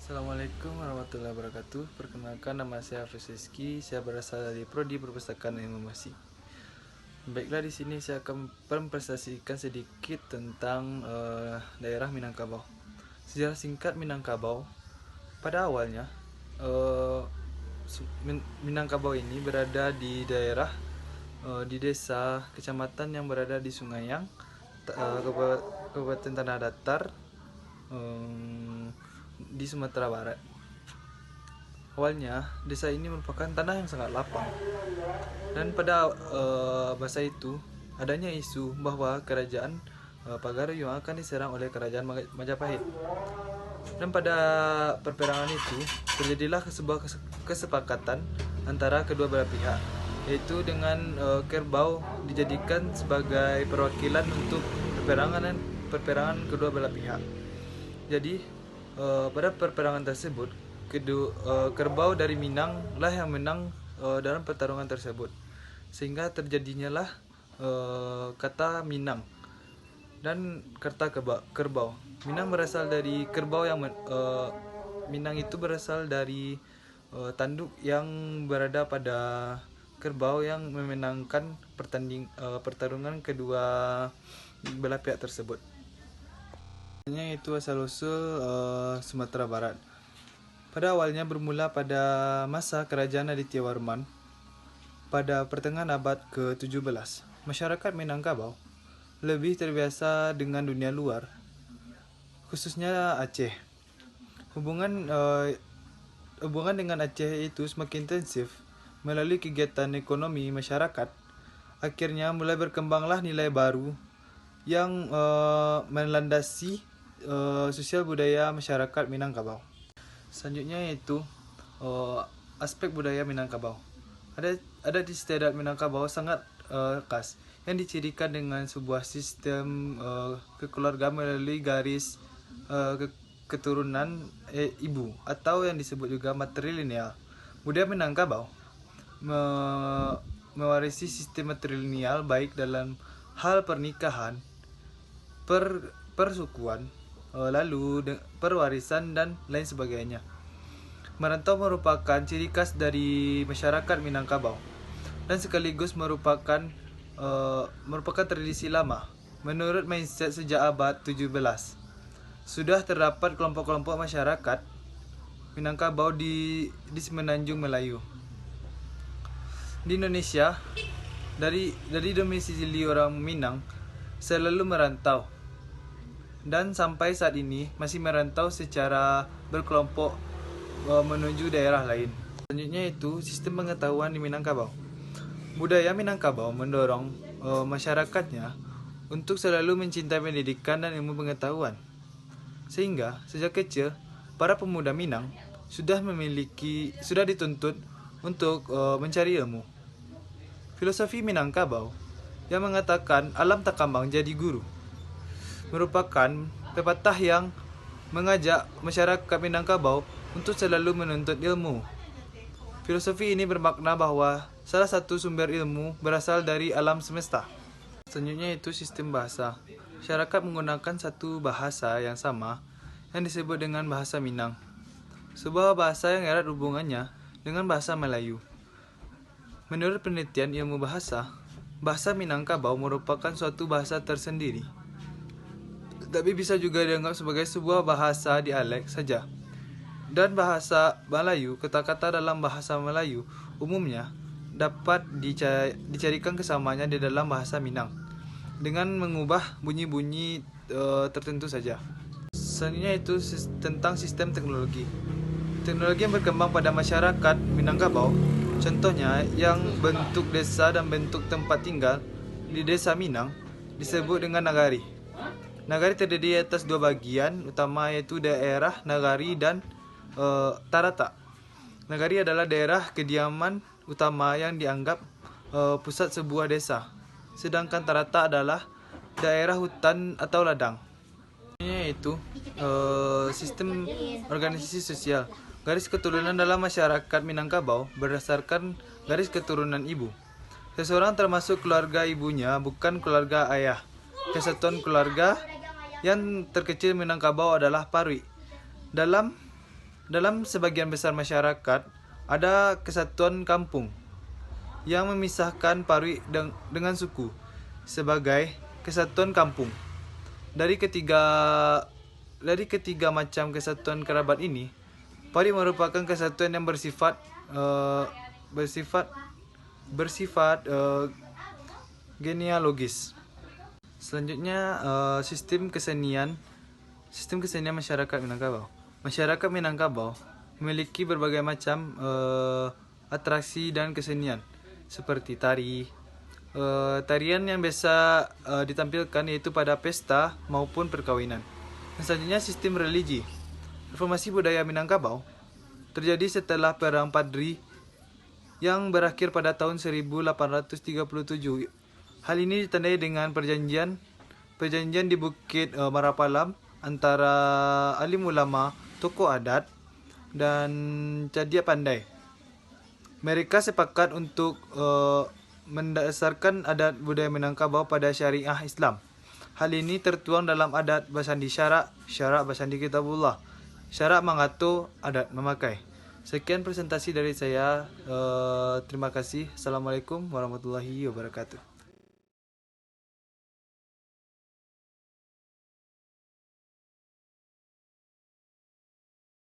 Assalamualaikum warahmatullahi wabarakatuh. Perkenalkan, nama saya Hafiz Rizky. Saya berasal dari Prodi Perpustakaan dan Informasi. Baiklah, di sini saya akan mempresentasikan sedikit tentang daerah Minangkabau. Sejarah singkat Minangkabau. Pada awalnya, Minangkabau ini berada di daerah di desa kecamatan yang berada di Sungaiang, Kabupaten Tanah Datar, di Sumatera Barat. Awalnya, desa ini merupakan tanah yang sangat lapang. Dan pada masa itu, adanya isu bahwa kerajaan Pagaruyung akan diserang oleh kerajaan Majapahit. Dan pada perperangan itu, terjadilah sebuah kesepakatan antara kedua belah pihak, yaitu dengan kerbau dijadikan sebagai perwakilan untuk perperangan kedua belah pihak. Jadi, pada perperangan tersebut, kerbau dari Minang lah yang menang dalam pertarungan tersebut, sehingga terjadinya lah kata Minang dan kata kerbau. Minang berasal dari kerbau yang Minang itu berasal dari tanduk yang berada pada kerbau yang memenangkan pertarungan kedua belah pihak tersebut. Itu asal-usul Sumatera Barat. Pada awalnya bermula pada masa Kerajaan Adityawarman pada pertengahan abad ke-17. Masyarakat Minangkabau lebih terbiasa dengan dunia luar, khususnya Aceh. Hubungan dengan Aceh itu semakin intensif melalui kegiatan ekonomi masyarakat. Akhirnya mulai berkembanglah nilai baru yang melandasi sosial budaya masyarakat Minangkabau. Selanjutnya yaitu aspek budaya Minangkabau. Ada di istiadat Minangkabau sangat khas yang dicirikan dengan sebuah sistem kekeluargaan melalui garis keturunan ibu atau yang disebut juga matrilineal. Budaya Minangkabau mewarisi sistem matrilineal baik dalam hal pernikahan, persukuan, lalu perwarisan dan lain sebagainya. Merantau merupakan ciri khas dari masyarakat Minangkabau dan sekaligus merupakan tradisi lama. Menurut mindset sejak abad 17, sudah terdapat kelompok-kelompok masyarakat Minangkabau di Semenanjung Melayu. Di Indonesia, dari domisili orang Minang selalu merantau, dan sampai saat ini masih merantau secara berkelompok menuju daerah lain. Selanjutnya itu sistem pengetahuan di Minangkabau. Budaya Minangkabau mendorong masyarakatnya untuk selalu mencintai pendidikan dan ilmu pengetahuan. Sehingga sejak kecil para pemuda Minang sudah dituntut untuk mencari ilmu. Filosofi Minangkabau yang mengatakan alam tak kambang jadi guru merupakan pepatah yang mengajak masyarakat Minangkabau untuk selalu menuntut ilmu. Filosofi ini bermakna bahwa salah satu sumber ilmu berasal dari alam semesta. Selanjutnya itu sistem bahasa. Masyarakat menggunakan satu bahasa yang sama yang disebut dengan bahasa Minang. Sebuah bahasa yang erat hubungannya dengan bahasa Melayu. Menurut penelitian ilmu bahasa, bahasa Minangkabau merupakan suatu bahasa tersendiri, tapi bisa juga dianggap sebagai sebuah bahasa dialek saja. Dan bahasa Melayu, kata-kata dalam bahasa Melayu umumnya dapat dicarikan kesamaannya di dalam bahasa Minang dengan mengubah bunyi-bunyi tertentu saja. Selanjutnya itu tentang sistem teknologi. Teknologi yang berkembang pada masyarakat Minangkabau, contohnya yang bentuk desa dan bentuk tempat tinggal di desa Minang disebut dengan nagari. Nagari terdiri atas dua bagian utama, yaitu daerah nagari dan tarata. Nagari adalah daerah kediaman utama yang dianggap pusat sebuah desa, sedangkan tarata adalah daerah hutan atau ladang. Yaitu sistem organisasi sosial. Garis keturunan dalam masyarakat Minangkabau berdasarkan garis keturunan ibu. Seseorang termasuk keluarga ibunya, bukan keluarga ayah. Kesatuan keluarga yang terkecil Minangkabau adalah Parwi. Dalam Dalam sebagian besar masyarakat, ada kesatuan kampung yang memisahkan Parwi dengan suku sebagai kesatuan kampung. Dari ketiga macam kesatuan kerabat ini, Parwi merupakan kesatuan yang bersifat genealogis. Selanjutnya, sistem kesenian masyarakat Minangkabau. Masyarakat Minangkabau memiliki berbagai macam atraksi dan kesenian seperti tarian yang biasa ditampilkan yaitu pada pesta maupun perkawinan. Dan selanjutnya, sistem religi. Reformasi budaya Minangkabau terjadi setelah Perang Padri yang berakhir pada tahun 1837. Hal ini ditandai dengan perjanjian di Bukit Marapalam antara alim ulama, tokoh adat, dan Cadia Pandai. Mereka sepakat untuk mendasarkan adat budaya Minangkabau pada syariah Islam. Hal ini tertuang dalam adat Basandi Syarak Basandi Kitabullah, Syarak Mangato, adat memakai. Sekian presentasi dari saya. Terima kasih. Assalamualaikum warahmatullahi wabarakatuh.